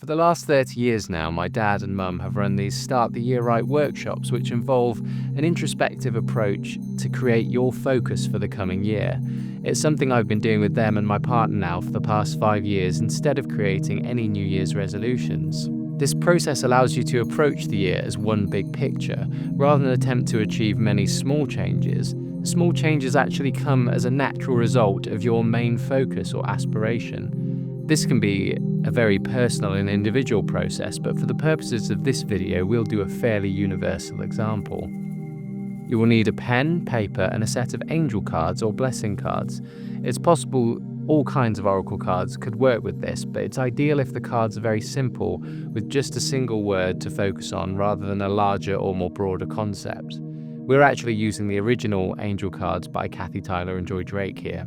For the last 30 years now, my dad and mum have run these Start the Year Right workshops, which involve an introspective approach to create your focus for the coming year. It's something I've been doing with them and my partner now for the past 5 years instead of creating any New Year's resolutions. This process allows you to approach the year as one big picture, rather than attempt to achieve many small changes. Small changes actually come as a natural result of your main focus or aspiration. This can be a very personal and individual process, but for the purposes of this video, we'll do a fairly universal example. You will need a pen, paper, and a set of angel cards or blessing cards. It's possible all kinds of oracle cards could work with this, but it's ideal if the cards are very simple, with just a single word to focus on rather than a larger or more broader concept. We're actually using the original angel cards by Kathy Tyler and Joy Drake here.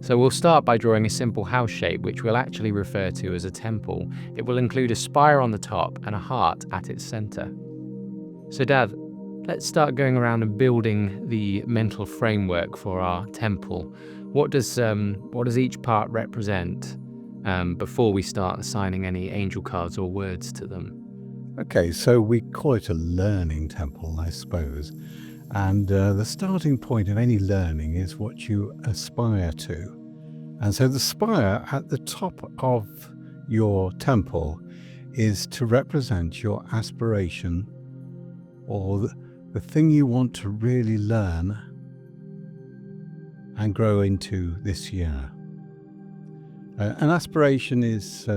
So we'll start by drawing a simple house shape, which we'll actually refer to as a temple. It will include a spire on the top and a heart at its center. So Dad, let's start going around and building the mental framework for our temple. What does each part represent before we start assigning any angel cards or words to them? Okay, so we call it a learning temple, I suppose. And the starting point of any learning is what you aspire to. And so the spire at the top of your temple is to represent your aspiration, or the thing you want to really learn and grow into this year. An aspiration is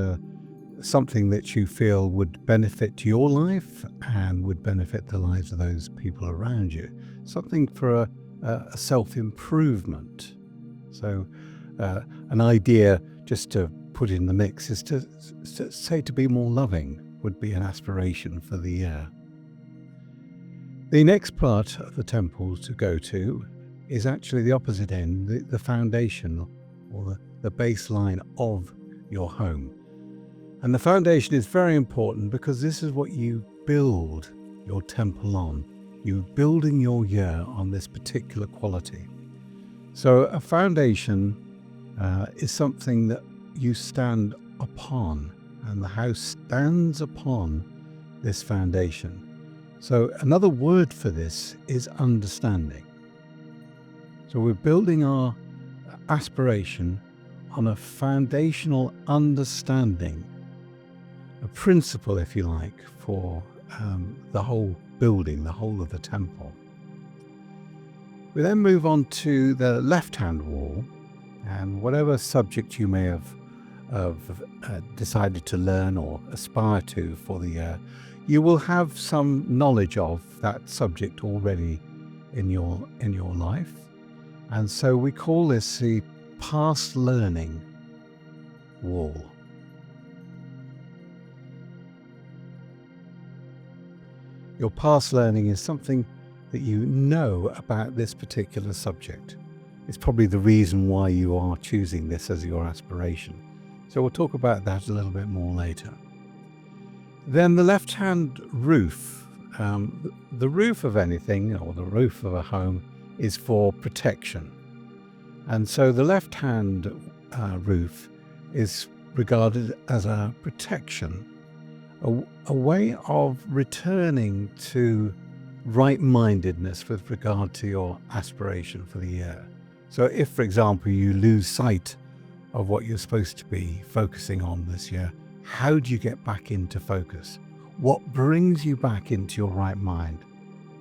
something that you feel would benefit your life and would benefit the lives of those people around you. Something for a self-improvement. So an idea, just to put in the mix, is to say to be more loving would be an aspiration for the year. The next part of the temple to go to is actually the opposite end, the foundation or the baseline of your home. And the foundation is very important because this is what you build your temple on. You're building your year on this particular quality. So a foundation is something that you stand upon, and the house stands upon this foundation. So another word for this is understanding. So we're building our aspiration on a foundational understanding, a principle, if you like, for the whole building, the whole of the temple. We then move on to the left-hand wall, and whatever subject you may have decided to learn or aspire to for the year, you will have some knowledge of that subject already in your life. And so we call this the past learning wall. Your past learning is something that you know about this particular subject. It's probably the reason why you are choosing this as your aspiration. So we'll talk about that a little bit more later. Then the left-hand roof. The roof of anything, or the roof of a home, is for protection. And so the left-hand roof is regarded as a protection, a way of returning to right-mindedness with regard to your aspiration for the year. So if, for example, you lose sight of what you're supposed to be focusing on this year, how do you get back into focus? What brings you back into your right mind?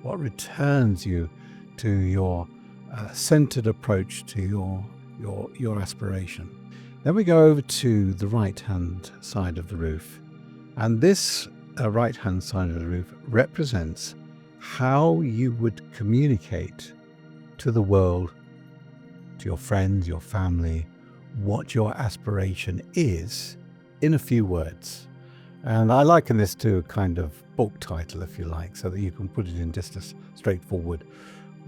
What returns you to your centered approach to your aspiration? Then we go over to the right-hand side of the roof. And this right-hand side of the roof represents how you would communicate to the world, to your friends, your family, what your aspiration is in a few words. And I liken this to a kind of book title, if you like, so that you can put it in just a straightforward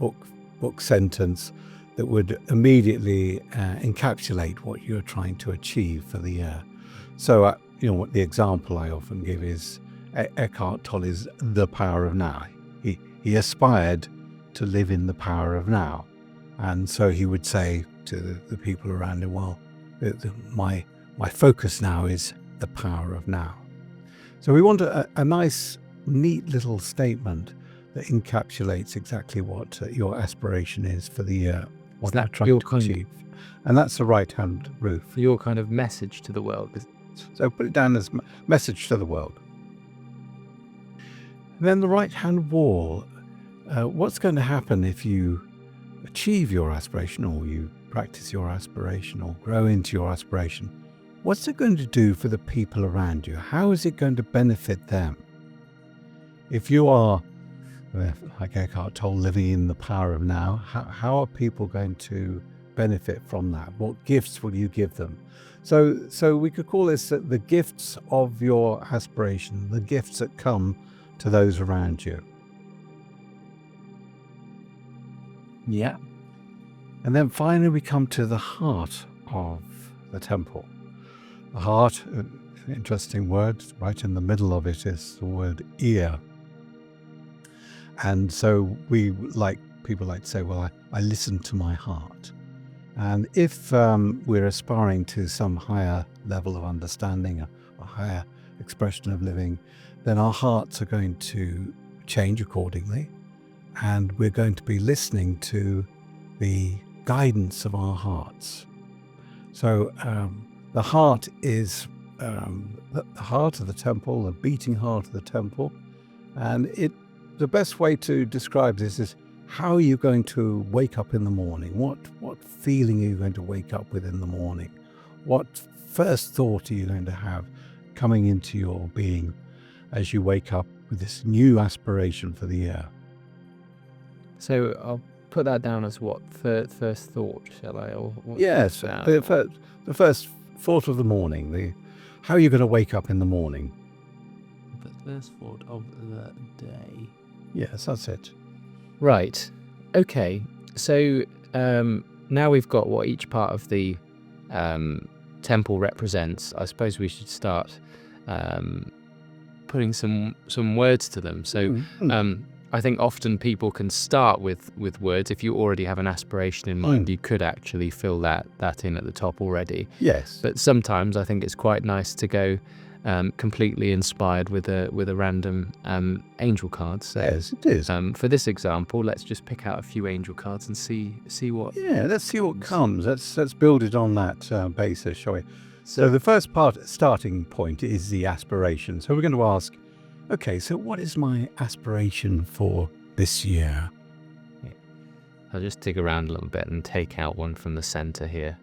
book sentence that would immediately encapsulate what you're trying to achieve for the year. So, what the example I often give is Eckhart Tolle's The Power of Now. He aspired to live in the power of now. And so he would say to the people around him, well, my focus now is the power of now. So we want a nice, neat little statement that encapsulates exactly what your aspiration is for the year, what that you're trying your to kind of- achieve. And that's the right-hand roof. Your kind of message to the world. So put it down as message to the world. And then the right-hand wall, what's going to happen if you achieve your aspiration, or you practice your aspiration, or grow into your aspiration? What's it going to do for the people around you? How is it going to benefit them? If you are, like Eckhart Tolle, living in the power of now, how are people going to benefit from that? What gifts will you give them? So we could call this the gifts of your aspiration, the gifts that come to those around you. Yeah. And then finally we come to the heart of the temple. The heart, interesting word, right in the middle of it is the word ear. And so people like to say, well, I listen to my heart. And if we're aspiring to some higher level of understanding, a higher expression of living, then our hearts are going to change accordingly. And we're going to be listening to the guidance of our hearts. So the heart is the heart of the temple, the beating heart of the temple. And the best way to describe this is, how are you going to wake up in the morning? What feeling are you going to wake up with in the morning? What first thought are you going to have coming into your being as you wake up with this new aspiration for the year? So I'll put that down as what? First thought, shall I? Or Yes, the first thought of the morning. How are you going to wake up in the morning? The first thought of the day. Yes, that's it. Right. Okay. So now we've got what each part of the temple represents. I suppose we should start putting some words to them. So I think often people can start with words. If you already have an aspiration in mind, you could actually fill that in at the top already. Yes. But sometimes I think it's quite nice to go completely inspired with a random angel card. So, yes, it is. For this example, let's just pick out a few angel cards and see what. Yeah, let's see what comes. Let's build it on that basis, shall we? So the first starting point is the aspiration. So we're going to ask, okay, so what is my aspiration for this year? Yeah. I'll just dig around a little bit and take out one from the center here.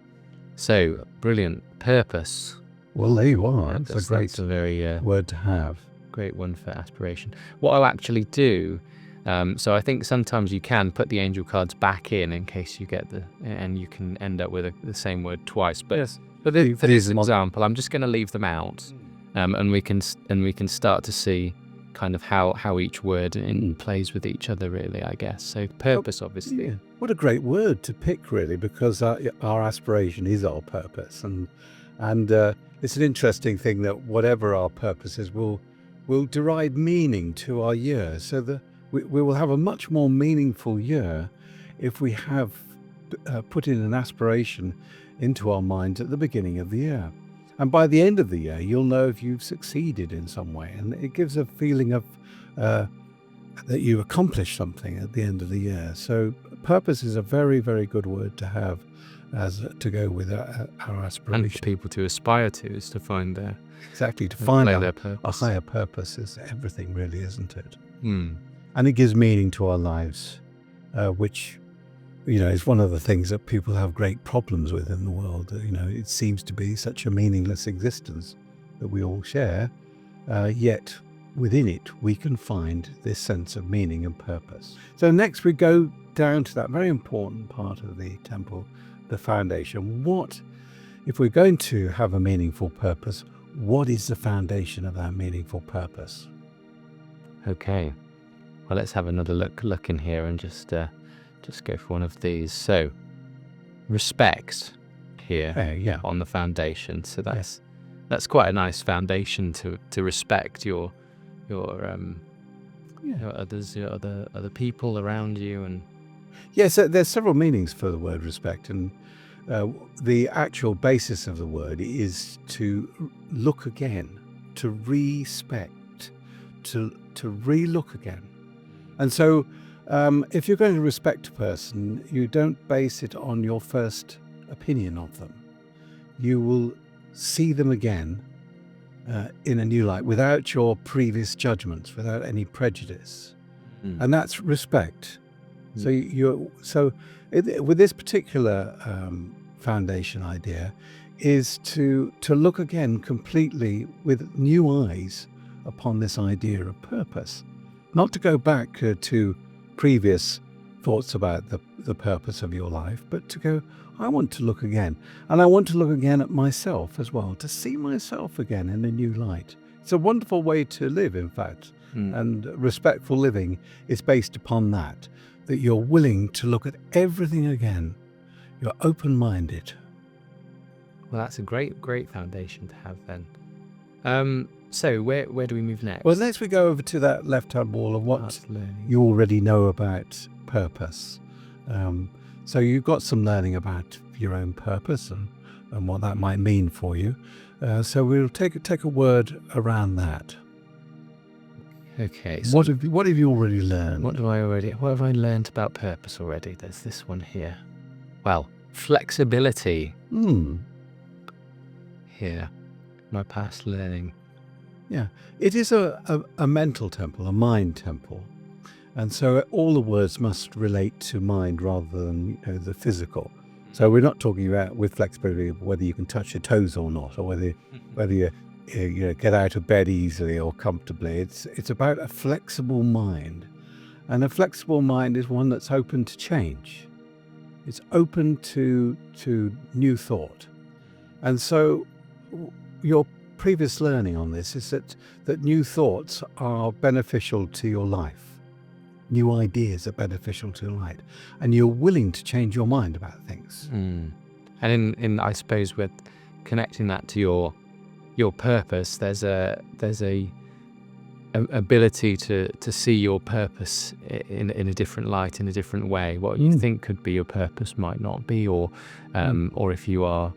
So, brilliant. Purpose. Well, there you are. That's a very word to have. Great one for aspiration. What I'll actually do, so I think sometimes you can put the angel cards back in case you get and you can end up with the same word twice. But yes. for this example, I'm just going to leave them out, and we can start to see kind of how each word plays with each other, really, I guess. So purpose, obviously. Yeah. What a great word to pick, really, because our aspiration is our purpose, and it's an interesting thing that whatever our purpose is, will derive meaning to our year. So we will have a much more meaningful year if we have put in an aspiration into our minds at the beginning of the year. And by the end of the year, you'll know if you've succeeded in some way. And it gives a feeling of that you accomplished something at the end of the year. So purpose is a very, very good word to have to go with our aspiration. And for people to aspire to is to find their... Exactly, to find their purpose. A higher purpose is everything, really, isn't it? Mm. And it gives meaning to our lives, which, is one of the things that people have great problems with in the world. It seems to be such a meaningless existence that we all share, yet within it we can find this sense of meaning and purpose. So next we go down to that very important part of the temple, the foundation. What, if we're going to have a meaningful purpose, what is the foundation of that meaningful purpose? Okay, well, let's have another look in here and just go for one of these. So, respect here on the foundation. So that's quite a nice foundation to respect your others, your other people around you. And yes, there's several meanings for the word respect, and Uh, the actual basis of the word is to look again, to respect, to re-look again. And so if you're going to respect a person, you don't base it on your first opinion of them. You will see them again in a new light, without your previous judgments, without any prejudice. And that's respect. So with this particular foundation idea is to look again completely with new eyes upon this idea of purpose, not to go back to previous thoughts about the purpose of your life, but to go, I want to look again. And I want to look again at myself as well, to see myself again in a new light. It's a wonderful way to live, in fact. And respectful living is based upon that you're willing to look at everything again. You're open-minded. Well, that's a great foundation to have then. So where do we move next? Well, next we go over to that left-hand wall of what you already know about purpose. So you've got some learning about your own purpose and what that might mean for you. So we'll take a word around that. Okay. So what have you already learned? What have I learned about purpose already? There's this one here. Well, flexibility. Here, my past learning. Yeah, it is a mental temple, a mind temple. And so all the words must relate to mind rather than the physical. So we're not talking about, with flexibility, whether you can touch your toes or not, or whether you get out of bed easily or comfortably. It's about a flexible mind. And a flexible mind is one that's open to change. It's open to new thought. And so your previous learning on this is that new thoughts are beneficial to your life. New ideas are beneficial to your life. And you're willing to change your mind about things. And in I suppose with connecting that to your purpose, there's a ability to see your purpose in a different light, in a different way. What you think could be your purpose might not be, or if you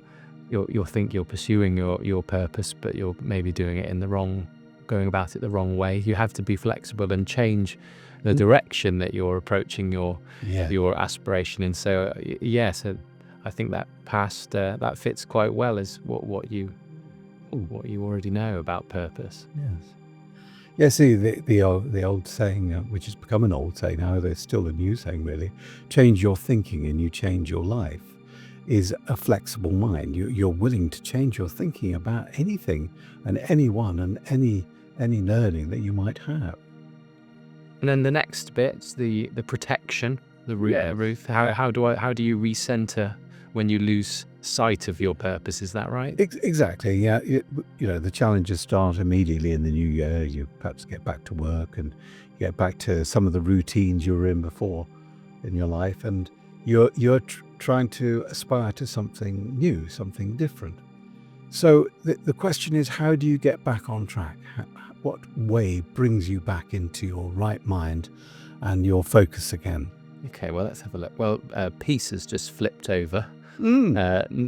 think you're pursuing your purpose, but you're maybe doing it going about it the wrong way. You have to be flexible and change the direction that you're approaching your aspiration in. So so I think that that fits quite well as what you already know about purpose. Yes. Yeah, see, the old saying, which has become an old saying now, there's still a new saying really, change your thinking and you change your life, is a flexible mind. You're willing to change your thinking about anything and anyone and any learning that you might have. And then the next bit, the protection, the Ruth. How do you recenter when you lose sight of your purpose? Is that right? Exactly. Yeah. The challenges start immediately in the new year. You perhaps get back to work and get back to some of the routines you were in before in your life, and you're trying to aspire to something new, something different. So the question is, how do you get back on track? What way brings you back into your right mind and your focus again? Okay, well, let's have a look. Well, peace has just flipped over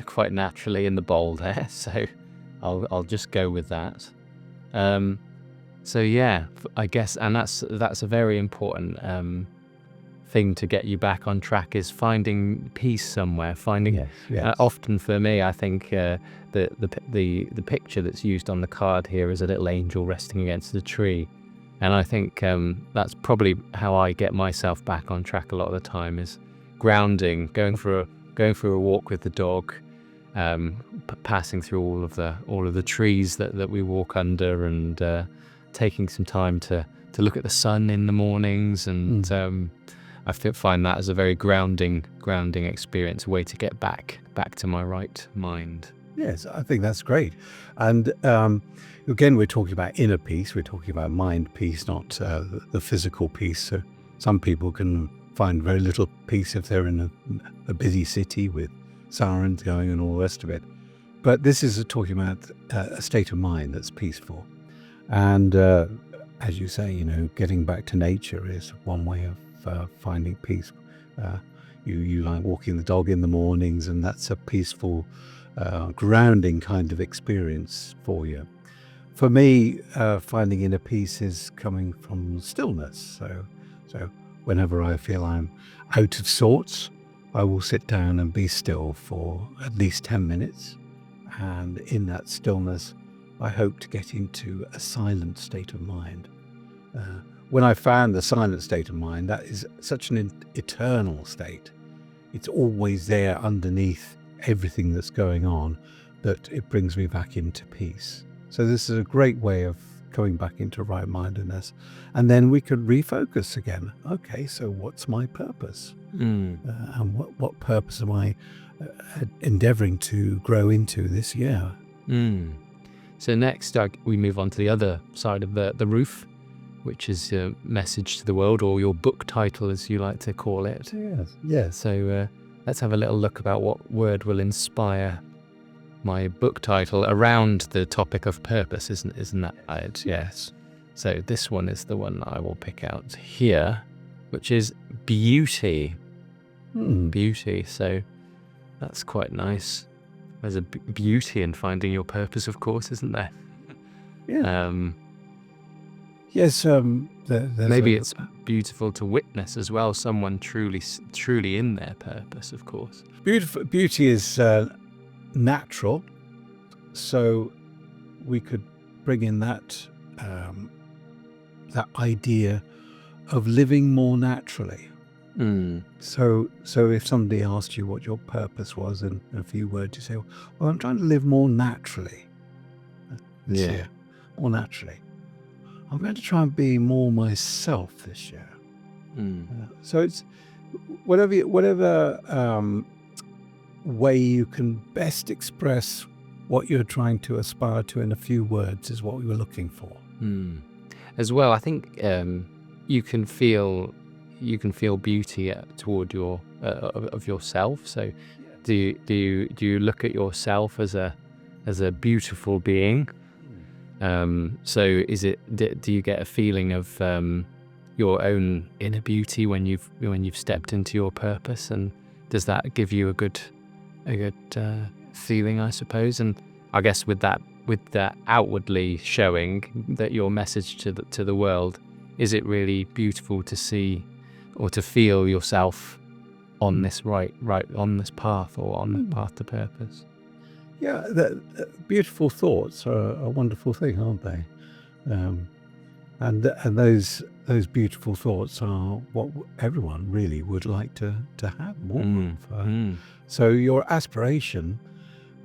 quite naturally in the bowl there, so I'll just go with that. So yeah, I guess, and that's a very important thing to get you back on track, is finding peace somewhere. Often for me, I think the picture that's used on the card here is a little angel resting against the tree, and I think that's probably how I get myself back on track a lot of the time, is grounding, going for a walk with the dog, passing through all of the trees that we walk under, and taking some time to look at the sun in the mornings, and I find that as a very grounding experience, a way to get back to my right mind. Yes, I think that's great. And again, we're talking about inner peace. We're talking about mind peace, not the physical peace. So some people can find very little peace if they're in a busy city with sirens going and all the rest of it. But this is talking about a state of mind that's peaceful. And as you say, getting back to nature is one way of finding peace. you like walking the dog in the mornings, and that's a peaceful, grounding kind of experience for you. For me, finding inner peace is coming from stillness. So whenever I feel I'm out of sorts, I will sit down and be still for at least 10 minutes. And in that stillness, I hope to get into a silent state of mind. When I found the silent state of mind, that is such an eternal state. It's always there underneath everything that's going on, that it brings me back into peace. So this is a great way of coming back into right-mindedness. And then we could refocus again. Okay, so what's my purpose? And what purpose am I endeavoring to grow into this year? So next we move on to the other side of the roof, which is a message to the world, or your book title, as you like to call it. Yes. So let's have a little look about what word will inspire my book title around the topic of purpose. Isn't that right? Yes. So this one is the one I will pick out here, which is beauty. Beauty. So that's quite nice. There's a beauty in finding your purpose, of course, isn't there? Yeah. Yes. Maybe it's beautiful to witness as well, someone truly in their purpose, of course. Beauty is natural, so we could bring in that idea of living more naturally. So if somebody asked you what your purpose was in a few words, you say, well, I'm trying to live more naturally. More naturally. I'm going to try and be more myself this year. So it's whatever way you can best express what you're trying to aspire to in a few words is what we were looking for. As well, I think you can feel beauty toward of yourself. So do you look at yourself as a beautiful being? So do you get a feeling of your own inner beauty when you've stepped into your purpose, and does that give you a good feeling, I suppose? And I guess with that outwardly showing that your message to the world, is it really beautiful to see or to feel yourself on this right on this path, or on the path to purpose? Yeah, beautiful thoughts are a wonderful thing, aren't they? And those beautiful thoughts are what everyone really would like to have more of. So your aspiration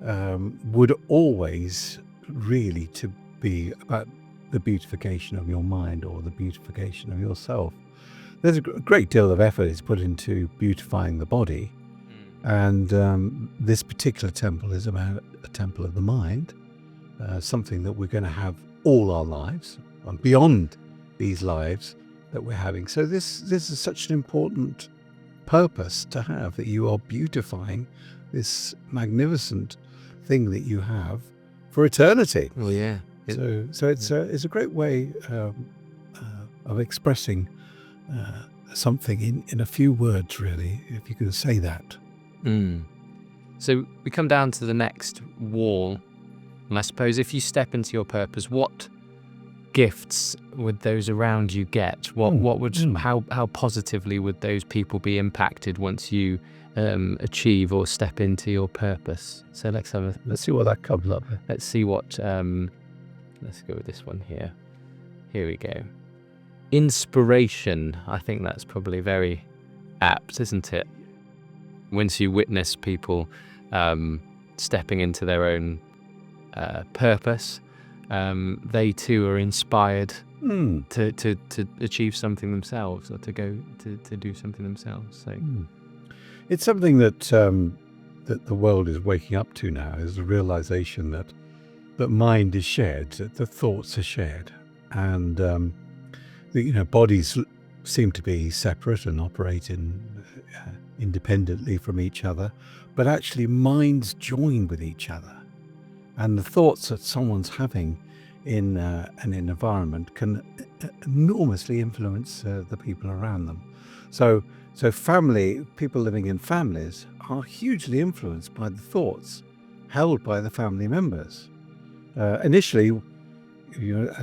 would always really to be about the beautification of your mind, or the beautification of yourself. There's a great deal of effort is put into beautifying the body. And this particular temple is about a temple of the mind, something that we're going to have all our lives, and beyond these lives that we're having. So this is such an important purpose to have, that you are beautifying this magnificent thing that you have for eternity. Well, yeah. So it's a great way of expressing something in a few words, really, if you could say that. So we come down to the next wall, and I suppose if you step into your purpose, what gifts would those around you get? How positively would those people be impacted once you achieve or step into your purpose? So let's see what that comes up with. Let's see what. Let's go with this one here. Here we go. Inspiration. I think that's probably very apt, isn't it? Once you witness people stepping into their own purpose, they too are inspired to achieve something themselves, or to go to do something themselves. So it's something that the world is waking up to now, is the realization that mind is shared, that the thoughts are shared, and bodies seem to be separate and operate independently from each other, but actually minds join with each other, and the thoughts that someone's having in an environment can enormously influence the people around them. So So people living in families are hugely influenced by the thoughts held by the family members. Initially,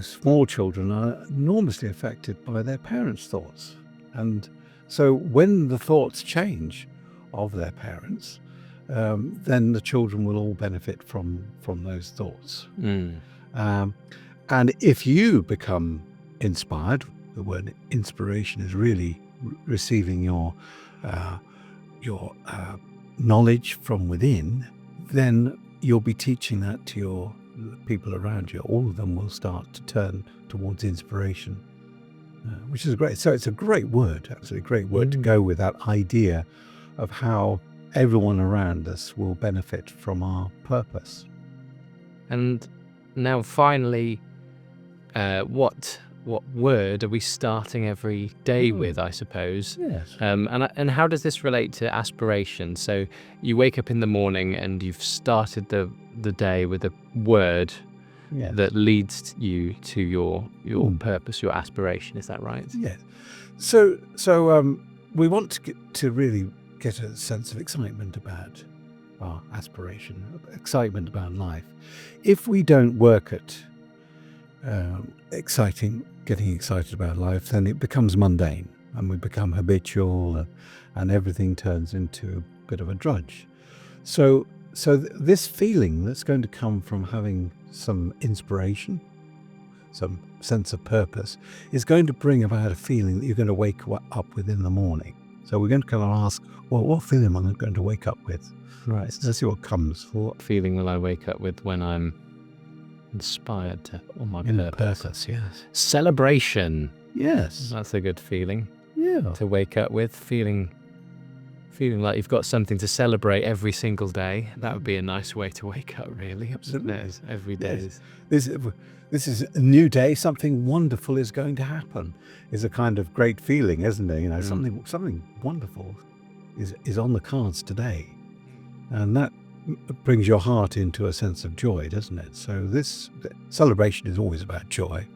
small children are enormously affected by their parents' thoughts. And so when the thoughts change of their parents, then the children will all benefit from those thoughts. Um, and if you become inspired, the word inspiration is really receiving your knowledge from within, then you'll be teaching that to your people around you. All of them will start to turn towards inspiration, which is great. So it's a great word, absolutely a great word to go with that idea of how everyone around us will benefit from our purpose. And now finally, what word are we starting every day with, I suppose? Yes. And how does this relate to aspiration? So you wake up in the morning and you've started the day with a word Yes. that leads you to your purpose, your aspiration. Is that right? Yes. So we want to really get a sense of excitement about our aspiration, excitement about life. If we don't work at getting excited about life, then it becomes mundane and we become habitual, and everything turns into a bit of a drudge. So this feeling that's going to come from having some inspiration, some sense of purpose, is going to bring about a feeling that you're going to wake up with in the morning. So we're going to kind of ask, well, what feeling am I going to wake up with? Right. Let's see what comes. What feeling will I wake up with when I'm inspired on my Purpose, yes. Celebration. Yes. That's a good feeling Yeah. to wake up with. Feeling like you've got something to celebrate every single day. That would be a nice way to wake up, really. Absolutely. Every day. Yes. This is a new day. Something wonderful is going to happen. Is a kind of great feeling, isn't it? You know, something wonderful is on the cards today, and that brings your heart into a sense of joy, doesn't it? So this celebration is always about joy,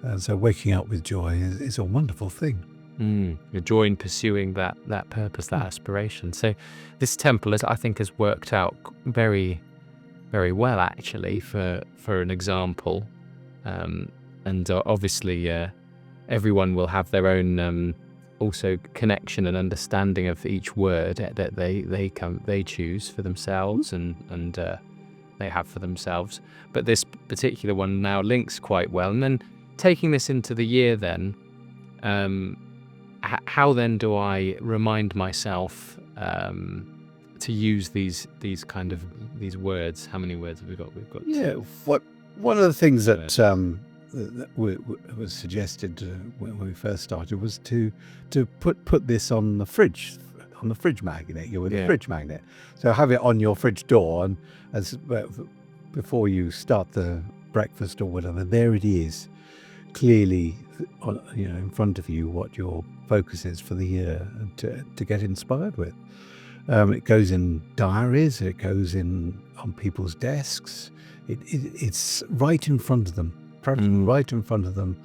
and so waking up with joy is a wonderful thing. Your joy in pursuing that purpose, that aspiration. So this temple, I think, has worked out very, very well, actually, for an example. And obviously, everyone will have their own also connection and understanding of each word that they choose for themselves and they have for themselves. But this particular one now links quite well. And then taking this into the year, then. How then do I remind myself to use these words? How many words have we got? We've got one of the things that was suggested when we first started was to put this on the fridge magnet. A fridge magnet. So have it on your fridge door, and before you start the breakfast or whatever, there it is, clearly, in front of you, what your focus is for the year to get inspired with. It goes in diaries, it goes on people's desks. It's right in front of them, right in front of them,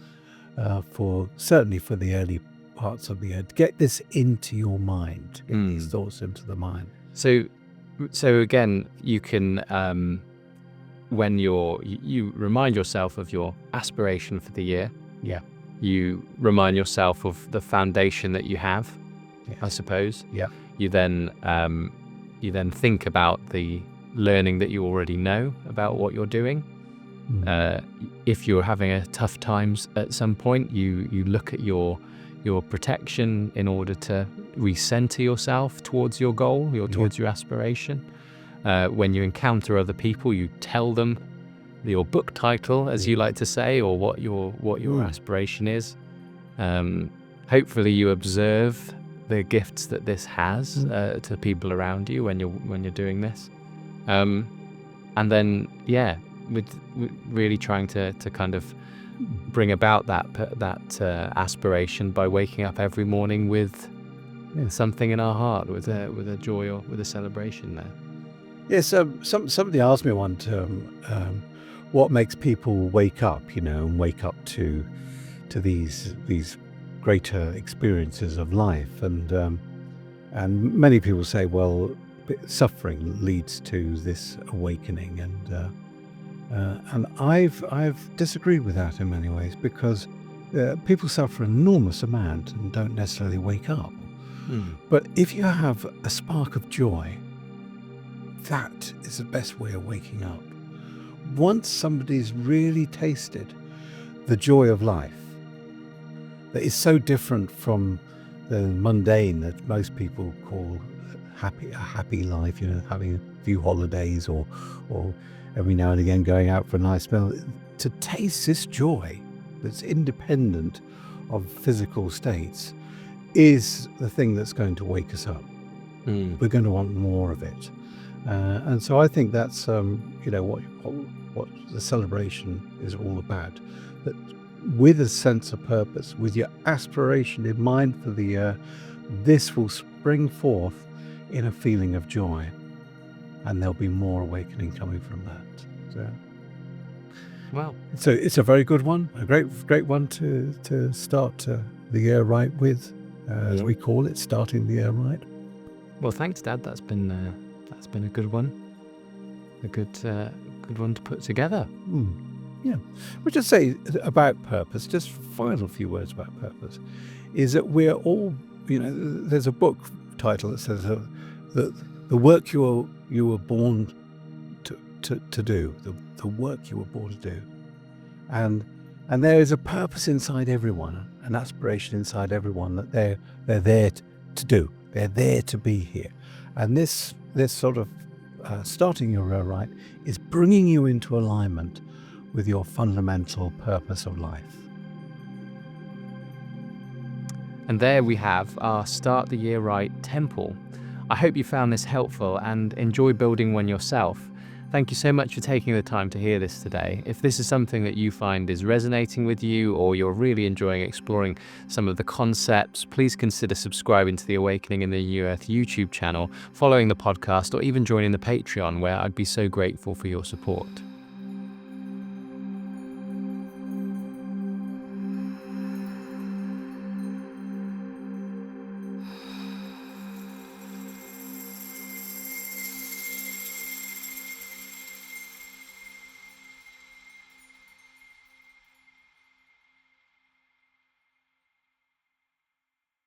certainly for the early parts of the year. Get this into your mind, get these thoughts into the mind. So again, you can when you remind yourself of your aspiration for the year. Yeah. You remind yourself of the foundation that you have, Yes. I suppose. Yeah. You then think about the learning that you already know about what you're doing. If you're having a tough times at some point, you look at your protection in order to recenter yourself towards your goal, towards your aspiration. When you encounter other people, you tell them your book title, as you like to say, or what your aspiration is. Hopefully you observe the gifts that this has to people around you when you're doing this, and then with really trying to kind of bring about that aspiration by waking up every morning with something in our heart, with a joy or with a celebration there. Yes. Somebody asked me one term, what makes people wake up, and wake up to these greater experiences of life. And many people say, well, suffering leads to this awakening, and I've disagreed with that in many ways, because people suffer an enormous amount and don't necessarily wake up. But if you have a spark of joy, that is the best way of waking up. Once somebody's really tasted the joy of life, that is so different from the mundane that most people call a happy life, having a few holidays or every now and again going out for a nice meal, to taste this joy that's independent of physical states is the thing that's going to wake us up. We're going to want more of it. And so I think that's what the celebration is all about. That with a sense of purpose, with your aspiration in mind for the year, this will spring forth in a feeling of joy, and there'll be more awakening coming from that. Well, So it's a very good one, a great one to start the year right with, as we call it, starting the year right. well, thanks, Dad. That's been a good one. A good one to put together. Yeah. We'll just say about purpose, just final few words about purpose, is that we're all, there's a book title that says that the work you were born to do, the work you were born to do. And there is a purpose inside everyone, an aspiration inside everyone that they're there to do. They're there to be here. And this sort of starting your year right is bringing you into alignment with your fundamental purpose of life. And there we have our Start the Year Right temple. I hope you found this helpful and enjoy building one yourself. Thank you so much for taking the time to hear this today. If this is something that you find is resonating with you, or you're really enjoying exploring some of the concepts, please consider subscribing to the Awakening in the New Earth YouTube channel, following the podcast, or even joining the Patreon, where I'd be so grateful for your support.